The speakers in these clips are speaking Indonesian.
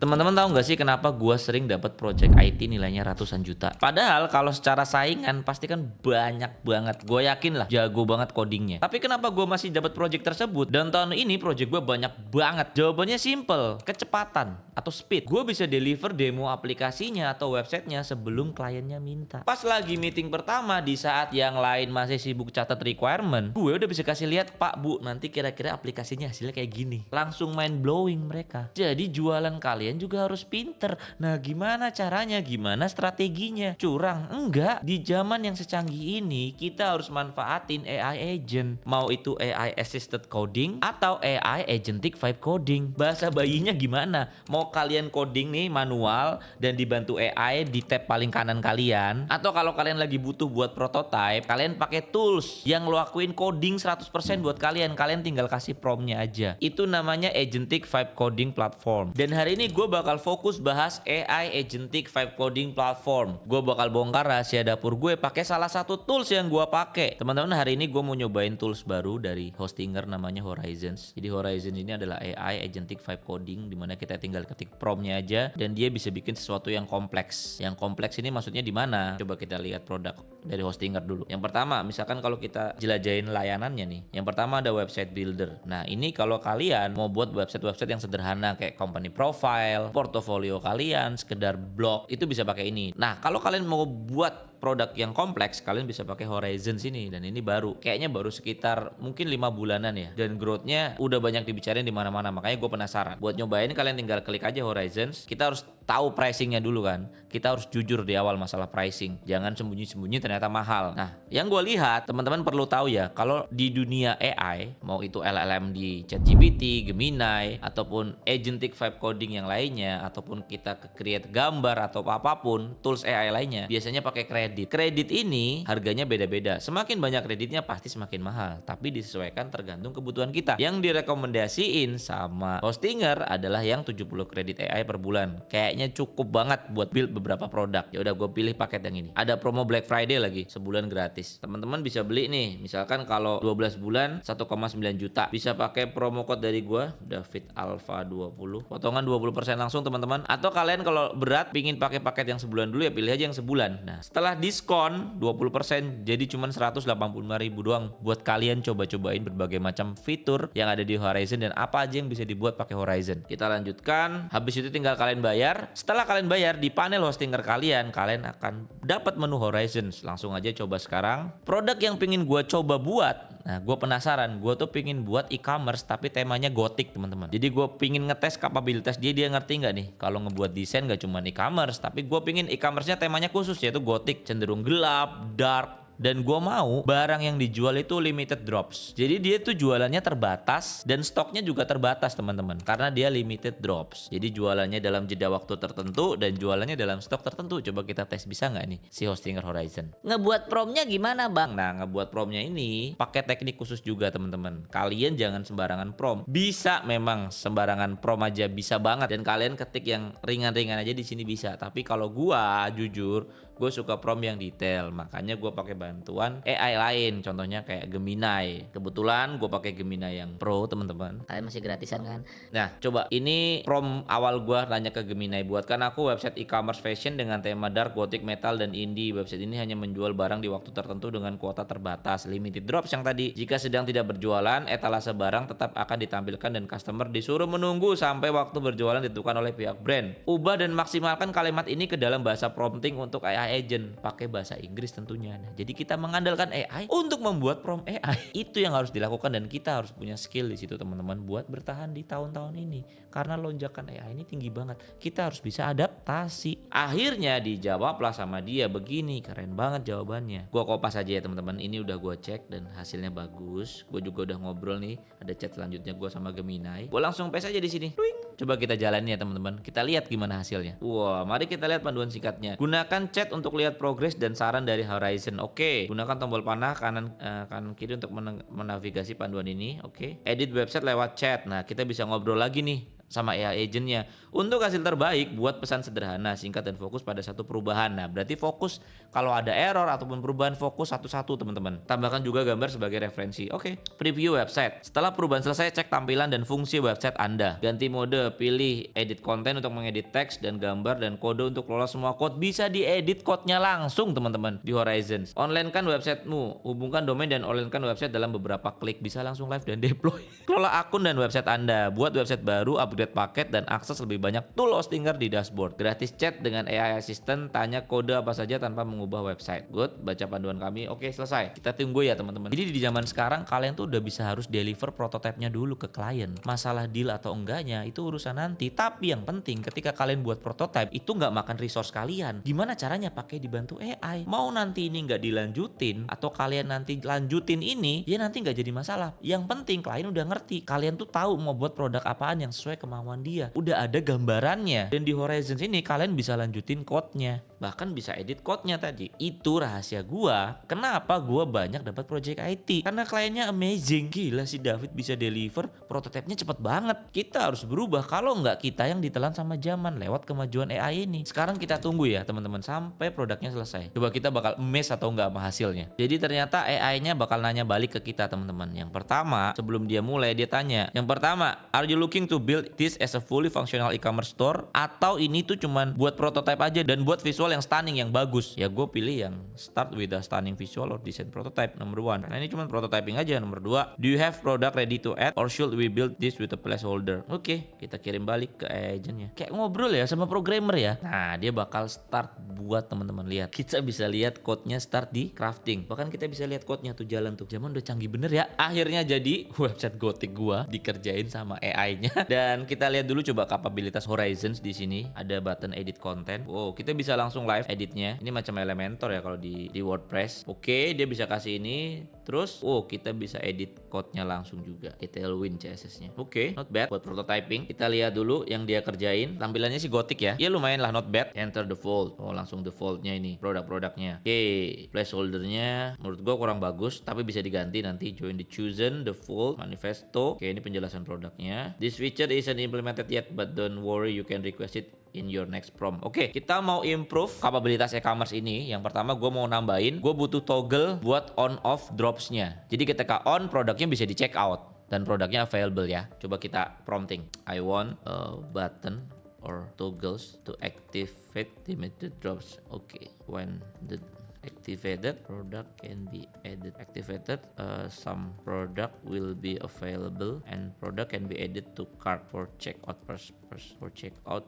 Teman-teman tahu nggak sih kenapa gua sering dapat project IT nilainya ratusan juta? Padahal kalau secara saingan pasti kan banyak banget. Gue yakin lah jago banget codingnya. Tapi kenapa gua masih dapat project tersebut? Dan tahun ini project gua banyak banget. Jawabannya simple, kecepatan atau speed. Gue bisa deliver demo aplikasinya atau websitenya sebelum kliennya minta. Pas lagi meeting pertama di saat yang lain masih sibuk catat requirement, gue udah bisa kasih lihat, Pak Bu, nanti kira-kira aplikasinya hasilnya kayak gini. Langsung mind blowing mereka. Jadi jualan kalian juga harus pinter. Nah, gimana caranya? Gimana strateginya? Curang? Enggak. Di zaman yang secanggih ini, kita harus manfaatin AI agent. Mau itu AI assisted coding atau AI agentic vibe coding. Bahasa bayinya gimana? Mau kalian coding nih manual dan dibantu AI di tab paling kanan kalian, atau kalau kalian lagi butuh buat prototype, kalian pakai tools yang ngelakuin coding 100% buat kalian tinggal kasih promptnya aja. Itu namanya agentic vibe coding platform. Dan hari ini gue bakal fokus bahas AI agentic vibe coding platform. Gue bakal bongkar rahasia dapur gue pakai salah satu tools yang gue pakai. Teman-teman, hari ini gue mau nyobain tools baru dari Hostinger namanya Horizons. Jadi Horizons ini adalah AI agentic vibe coding, dimana kita tinggal ketik promptnya aja dan dia bisa bikin sesuatu yang kompleks. Yang kompleks ini maksudnya di mana? Coba kita lihat produk dari Hostinger dulu. Yang pertama, misalkan kalau kita jelajahin layanannya nih. Yang pertama ada website builder. Nah, ini kalau kalian mau buat website-website yang sederhana kayak company profile, portofolio kalian, sekedar blog, itu bisa pakai ini. Nah, kalau kalian mau buat produk yang kompleks, kalian bisa pakai Horizons ini, dan ini baru. Kayaknya baru sekitar mungkin 5 bulanan ya. Dan growth-nya udah banyak dibicarain di mana-mana. Makanya gue penasaran. Buat nyobain kalian tinggal klik aja Horizons. Kita harus tahu pricing-nya dulu kan. Kita harus jujur di awal masalah pricing. Jangan sembunyi-sembunyi ternyata mahal. Nah, yang gue lihat, teman-teman perlu tahu ya, kalau di dunia AI, mau itu LLM di ChatGPT, Gemini, ataupun agentic vibe coding yang lainnya, ataupun kita create gambar atau apapun, tools AI lainnya, biasanya pakai kredit. Kredit ini harganya beda-beda. Semakin banyak kreditnya pasti semakin mahal, tapi disesuaikan tergantung kebutuhan kita. Yang direkomendasiin sama Hostinger adalah yang 70 kredit AI per bulan. Kayaknya cukup banget buat build beberapa produk. Ya udah, gue pilih paket yang ini. Ada promo Black Friday lagi, sebulan gratis. Teman-teman bisa beli nih. Misalkan kalau 12 bulan 1,9 juta. Bisa pakai promo code dari gue, David Alpha 20. Potongan 20% langsung teman-teman. Atau kalian kalau berat pingin pakai paket yang sebulan dulu, ya pilih aja yang sebulan. Nah, setelah diskon 20% jadi cuma 185.000 doang buat kalian coba-cobain berbagai macam fitur yang ada di Horizon dan apa aja yang bisa dibuat pakai Horizon. Kita lanjutkan. Habis itu tinggal kalian bayar. Setelah kalian bayar di panel Hostinger kalian akan dapat menu Horizons. Langsung aja coba sekarang. Produk yang pingin gue coba buat, nah gue penasaran, gue tuh pingin buat e-commerce tapi temanya gothic teman-teman. Jadi gue pingin ngetes kapabilitas dia ngerti nggak nih kalau ngebuat desain gak cuma e-commerce, tapi gue pingin e-commerce-nya temanya khusus, yaitu gothic, cenderung gelap, dark. Dan gue mau barang yang dijual itu limited drops. Jadi dia tuh jualannya terbatas dan stoknya juga terbatas teman-teman. Karena dia limited drops. Jadi jualannya dalam jeda waktu tertentu dan jualannya dalam stok tertentu. Coba kita tes bisa nggak nih si Hostinger Horizon. Ngebuat promnya gimana bang? Nah, ngebuat promnya ini pakai teknik khusus juga teman-teman. Kalian jangan sembarangan prom. Bisa memang sembarangan prom aja bisa banget. Dan kalian ketik yang ringan-ringan aja di sini bisa. Tapi kalau gua jujur, gue suka prom yang detail, makanya gue pakai bantuan AI lain, contohnya kayak Gemini. Kebetulan gue pakai Gemini yang Pro teman-teman. Kalian masih gratisan kan? Nah, coba ini prom awal gue nanya ke Gemini, buatkan aku website e-commerce fashion dengan tema dark, gothic, metal, dan indie. Website ini hanya menjual barang di waktu tertentu dengan kuota terbatas, limited drops yang tadi. Jika sedang tidak berjualan, etalase barang tetap akan ditampilkan dan customer disuruh menunggu sampai waktu berjualan ditentukan oleh pihak brand. Ubah dan maksimalkan kalimat ini ke dalam bahasa prompting untuk AI agent, pakai bahasa Inggris tentunya. Nah, jadi kita mengandalkan AI untuk membuat prompt AI. Itu yang harus dilakukan dan kita harus punya skill di situ teman-teman buat bertahan di tahun-tahun ini. Karena lonjakan AI ini tinggi banget. Kita harus bisa adaptasi. Akhirnya dijawablah sama dia begini, keren banget jawabannya. Gua kopas aja ya teman-teman. Ini udah gua cek dan hasilnya bagus. Gua juga udah ngobrol nih. Ada chat selanjutnya gua sama Gemini. Gua langsung paste aja di sini. Coba kita jalanin ya teman-teman. Kita lihat gimana hasilnya. Wah, mari kita lihat panduan singkatnya. Gunakan chat untuk lihat progres dan saran dari Horizon. Oke. Gunakan tombol panah kanan kiri untuk menavigasi panduan ini. Oke. Edit website lewat chat. Nah, kita bisa ngobrol lagi nih. sama AI agentnya untuk hasil terbaik. Buat pesan sederhana, singkat dan fokus pada satu perubahan. Nah, berarti fokus kalau ada error ataupun perubahan, fokus satu-satu teman-teman. Tambahkan juga gambar sebagai referensi. Oke, preview website. Setelah perubahan selesai, cek tampilan dan fungsi website Anda. Ganti mode, pilih edit konten untuk mengedit teks dan gambar, dan kode untuk lolos semua code. Bisa diedit code-nya langsung teman-teman di Horizon. Online kan websitemu, hubungkan domain dan online kan website dalam beberapa klik. Bisa langsung live dan deploy. Kelola akun dan website Anda. Buat website baru, upgrade paket dan akses lebih banyak tool hostinger di dashboard. Gratis chat dengan AI assistant, tanya kode apa saja tanpa mengubah website. Good, baca panduan kami. Oke, selesai. Kita tunggu ya teman-teman. Jadi di zaman sekarang kalian tuh udah bisa harus deliver prototipenya dulu ke klien. Masalah deal atau enggaknya itu urusan nanti. Tapi yang penting ketika kalian buat prototipe itu nggak makan resource kalian. Gimana caranya pakai dibantu AI? Mau nanti ini nggak dilanjutin atau kalian nanti lanjutin ini, ya nanti nggak jadi masalah. Yang penting klien udah ngerti. Kalian tuh tahu mau buat produk apaan yang sesuai kemauan dia. Udah ada gambarannya. Dan di Horizon ini kalian bisa lanjutin code-nya. Bahkan bisa edit code-nya tadi. Itu rahasia gua. Kenapa gua banyak dapat project IT? Karena kliennya amazing. Gila si David bisa deliver prototipenya cepet banget. Kita harus berubah. Kalau nggak kita yang ditelan sama zaman lewat kemajuan AI ini. Sekarang kita tunggu ya teman-teman sampai produknya selesai. Coba kita bakal amazed atau nggak sama hasilnya. Jadi ternyata AI-nya bakal nanya balik ke kita teman-teman. Yang pertama, sebelum dia mulai dia tanya. Yang pertama, are you looking to build this as a fully functional e-commerce store? Atau ini tuh cuman buat prototype aja dan buat visual yang stunning, yang bagus? Ya gue pilih yang start with a stunning visual or design prototype, number 1. Karena ini cuma prototyping aja. Nomor 2, do you have product ready to add or should we build this with a placeholder? Oke, kita kirim balik ke agentnya. Kayak ngobrol ya sama programmer ya. Nah, dia bakal start buat teman-teman lihat. Kita bisa lihat code-nya start di crafting. Bahkan kita bisa lihat code-nya tuh jalan tuh. Zaman udah canggih bener ya. Akhirnya jadi website Gothic gua dikerjain sama AI-nya. Dan kita lihat dulu coba kapabilitas Horizons di sini. Ada button edit content. Wow, kita bisa langsung live editnya. Ini macam Elementor ya kalau di WordPress. Oke, dia bisa kasih ini. Terus, kita bisa edit code-nya langsung juga. Tailwind CSS-nya. Oke, not bad buat prototyping. Kita lihat dulu yang dia kerjain. Tampilannya sih Gothic ya. Ya lumayan lah, not bad. Enter default. Oh, langsung defaultnya ini. Produk-produknya. Oke, placeholder-nya menurut gua kurang bagus. Tapi bisa diganti nanti. Join the chosen, default, manifesto. Oke, ini penjelasan produknya. This feature isn't implemented yet, but don't worry, you can request it in your next prompt. Oke, kita mau improve kapabilitas e-commerce ini. Yang pertama gue mau nambahin, gue butuh toggle buat on off drops-nya. Jadi ketika on, produknya bisa di check out dan produknya available ya. Coba kita prompting. I want a button or toggles to activate limited drops. Oke, when the activated, product can be added. Activated, some product will be available and product can be added to cart for checkout purpose. For checkout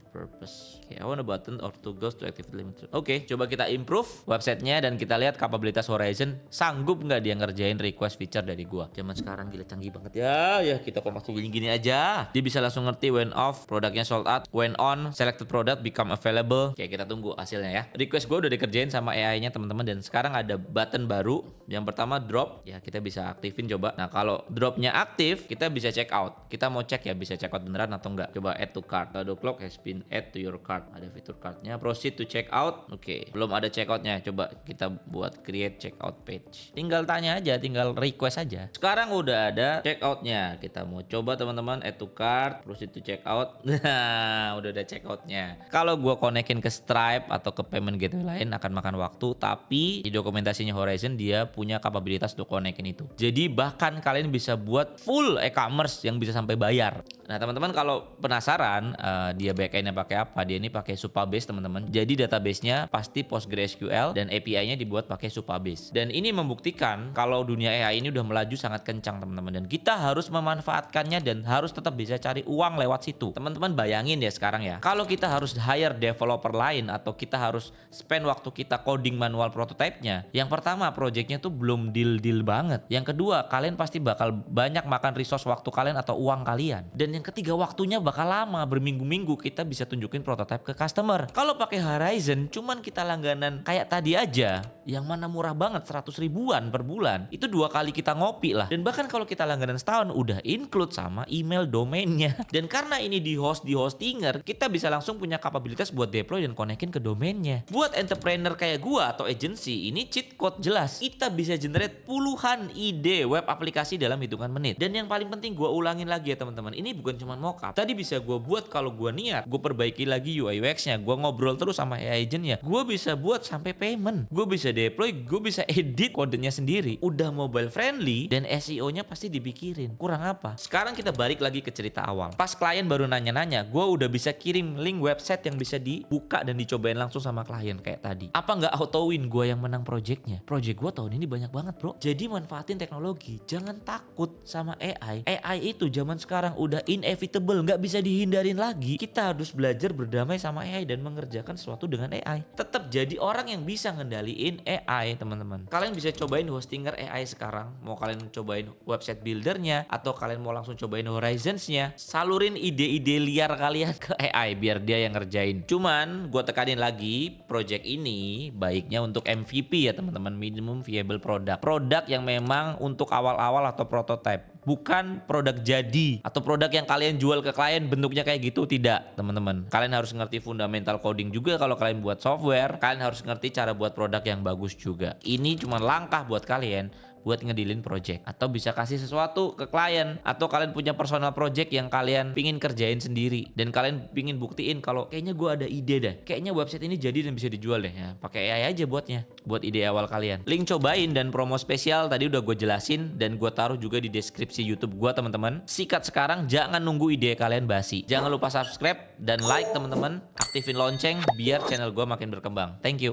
purpose. Okay, I want a button or toggles to activate limited. Oke, coba kita improve websitenya dan kita lihat kapabilitas Horizon sanggup nggak dia ngerjain request feature dari gua. Zaman sekarang gila canggih banget ya. Ya kita kok masuk gini-gini aja. Dia bisa langsung ngerti when off, produknya sold out. When on, selected product become available. Oke, kita tunggu hasilnya ya. Request gua udah dikerjain sama AI-nya teman-teman, dan sekarang ada button baru. Yang pertama drop, ya kita bisa aktifin coba. Nah kalau dropnya aktif, kita bisa check out. Kita mau cek ya bisa check out beneran atau enggak. Coba add to cart. The clock has been add to your cart. Ada fitur cartnya. Proceed to check out. Oke, belum ada checkoutnya. Coba kita buat create checkout page. Tinggal tanya aja, tinggal request aja. Sekarang udah ada checkoutnya. Kita mau coba teman-teman add to cart. Proceed to check out. Nah, udah ada checkoutnya. Kalau gua konekin ke Stripe atau ke payment gateway lain akan makan waktu. Tapi di dokumentasinya Horizon dia punya kapabilitas untuk konekin itu. Jadi bahkan kalian bisa buat full e-commerce yang bisa sampai bayar. Nah teman-teman kalau penasaran dia backendnya pakai apa, dia ini pakai Supabase teman-teman. Jadi database-nya pasti PostgreSQL dan API-nya dibuat pakai Supabase. Dan ini membuktikan kalau dunia AI ini udah melaju sangat kencang teman-teman. Dan kita harus memanfaatkannya dan harus tetap bisa cari uang lewat situ. Teman-teman bayangin ya sekarang ya. Kalau kita harus hire developer lain atau kita harus spend waktu kita coding manual prototype-nya. Yang pertama project-nya tuh belum deal banget. Yang kedua kalian pasti bakal banyak makan resource waktu kalian atau uang kalian. Dan yang ketiga waktunya bakal lama, berminggu-minggu kita bisa tunjukin prototype ke customer. Kalau pakai Horizon cuman kita langganan kayak tadi aja, yang mana murah banget 100 ribuan per bulan, itu 2 kali kita ngopi lah. Dan bahkan kalau kita langganan setahun udah include sama email domainnya. Dan karena ini di hostinger, kita bisa langsung punya kapabilitas buat deploy dan konekin ke domainnya. Buat entrepreneur kayak gua atau agency, ini cheat code jelas. Kita bisa generate puluhan ide web aplikasi dalam hitungan menit. Dan yang paling penting gue ulangin lagi ya teman-teman, ini bukan cuma mockup. Tadi bisa gue buat kalau gue niat, gue perbaiki lagi UI UX-nya, gue ngobrol terus sama AI agent-nya. Gue bisa buat sampai payment. Gue bisa deploy, gue bisa edit kodenya sendiri. Udah mobile friendly dan SEO-nya pasti dipikirin. Kurang apa? Sekarang kita balik lagi ke cerita awal. Pas klien baru nanya-nanya, gue udah bisa kirim link website yang bisa dibuka dan dicobain langsung sama klien kayak tadi. Apa nggak auto win gue yang menang projectnya? Project gue tahun ini banyak banget bro. Jadi manfaatin teknologi, jangan takut sama AI. AI itu zaman sekarang udah inevitable, nggak bisa dihindarin lagi. Kita harus belajar berdamai sama AI dan mengerjakan sesuatu dengan AI. Tetap jadi orang yang bisa ngendaliin AI teman-teman. Kalian bisa cobain Hostinger AI sekarang. Mau kalian cobain website buildernya atau kalian mau langsung cobain Horizons-nya, salurin ide-ide liar kalian ke AI biar dia yang ngerjain. Cuman gue tekanin lagi, project ini baiknya untuk MVP ya teman-teman, minimum viable product. Produk yang memang untuk awal-awal atau prototype, bukan produk jadi atau produk yang kalian jual ke klien bentuknya kayak gitu. Tidak teman-teman, kalian harus ngerti fundamental coding juga. Kalau kalian buat software, kalian harus ngerti cara buat produk yang bagus juga. Ini cuma langkah buat kalian buat ngedilin project, atau bisa kasih sesuatu ke klien, atau kalian punya personal project yang kalian pingin kerjain sendiri dan kalian pingin buktiin kalau kayaknya gue ada ide dah, kayaknya website ini jadi dan bisa dijual deh ya. Pakai AI aja buatnya, buat ide awal kalian. Link cobain dan promo spesial tadi udah gue jelasin dan gue taruh juga di deskripsi YouTube gue teman-teman. Sikat sekarang, jangan nunggu ide kalian basi. Jangan lupa subscribe dan like teman-teman, aktifin lonceng biar channel gue makin berkembang. Thank you.